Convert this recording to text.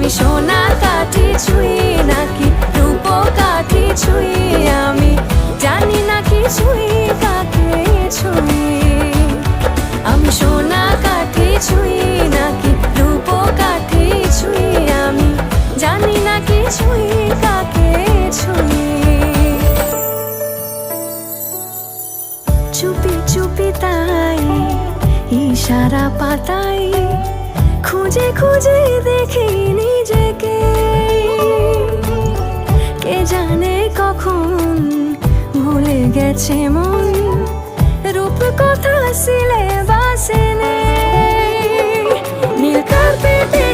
আমি সোনা কাঠি ছুঁই নাকি রূপ কাঠি ছুঁই, আমি জানি না কিছুই কাকে ছুঁই। আমি সোনা কাঠি ছুঁই নাকি রূপ কাঠি ছুঁই, আমি জানি না কিছুই কাকে ছুঁই। চুপি চুপি তাই ইশারা পাতাই, খুঁজে খুঁজে দেখি নিজেকে। কে জানে কখন ভুলে গেছে মন, রূপ কথা সিলেবাসে নেই। নীল কার্পেটে